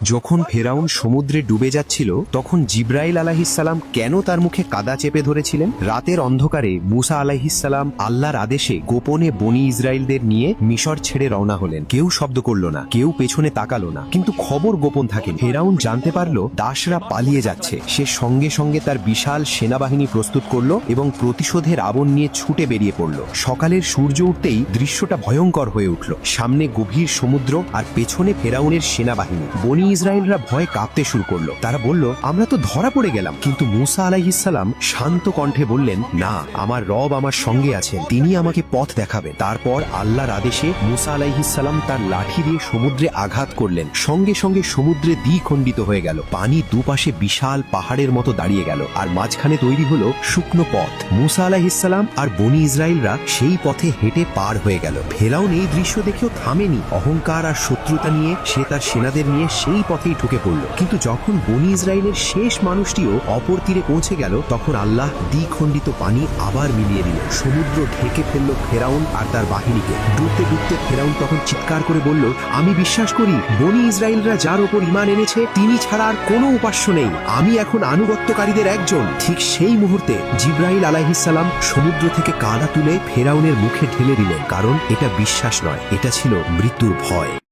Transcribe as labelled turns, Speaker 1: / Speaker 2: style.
Speaker 1: যখন ফেরাউন সমুদ্রে ডুবে যাচ্ছিল তখন জিব্রাইল আলাইহিসসালাম কেন তার মুখে কাদা চেপে ধরেছিলেন? রাতের অন্ধকারে মুসা আলাইহিসসালাম আল্লাহর আদেশে গোপনে বনি ইসরায়েলদের নিয়ে মিশর ছেড়ে রওনা হলেন। কেউ শব্দ করল না, কেউ পেছনে তাকালো না, কিন্তু খবর গোপন থাকে। ফেরাউন জানতে পারলো দাসরা পালিয়ে যাচ্ছে। সে সঙ্গে সঙ্গে তার বিশাল সেনাবাহিনী প্রস্তুত করলো এবং প্রতিশোধের আবন নিয়ে ছুটে বেরিয়ে পড়ল। সকালের সূর্য উঠতেই দৃশ্যটা ভয়ঙ্কর হয়ে উঠল। সামনে গভীর সমুদ্র আর পেছনে ফেরাউনের সেনাবাহিনী। বনি ইসরায়েলরা ভয়ে কাঁপতে শুরু করলো। তারা বলল, আমরা তো ধরা পড়ে গেলাম। কিন্তু মুসা আলাইহিসসালাম শান্ত কণ্ঠে বললেন, না, আমার রব আমার সঙ্গে আছেন, তিনি আমাকে পথ দেখাবেন। তারপর আল্লাহর আদেশে মুসা আলাইহিসসালাম তার লাঠি দিয়ে সমুদ্রে আঘাত করলেন। সঙ্গে সঙ্গে সমুদ্রে দ্বিখণ্ডিত হয়ে গেল। পানি দুপাশে বিশাল পাহাড়ের মতো দাঁড়িয়ে গেল আর মাঝখানে তৈরি হলো শুকনো পথ। মুসা আলাইহিসসালাম আর বনি ইসরায়েলরা সেই পথে হেঁটে পার হয়ে গেল। ফেরাউন এই দৃশ্য দেখেও থামেনি। অহংকার আর শত্রুতা নিয়ে সে তার সেনাদের নিয়ে সেই পথেই ঢুকে পড়ল। কিন্তু যখন বনি ইসরায়েলের শেষ মানুষটিও অপর তীরে পৌঁছে গেল, তখন আল্লাহ দ্বিখণ্ডিত পানি আবার মিলিয়ে দিল। সমুদ্র ঢেকে ফেলল ফেরাউন আর তার বাহিনীকে। ডুবতে ডুবতে ফেরাউন তখন চিৎকার করে বলল, আমি বিশ্বাস করি বনি ইসরায়েলরা যার ওপর ঈমান এনেছে তিনি ছাড়া আর কোনো উপাস্য নেই। আমি এখন আনুগত্যকারীদের একজন। ঠিক সেই মুহূর্তে জিব্রাইল আলাইহিসসালাম সমুদ্র থেকে কাদা তুলে ফেরাউনের মুখে ঢেলে দিলেন। কারণ এটা বিশ্বাস নয়, এটা ছিল মৃত্যুর ভয়।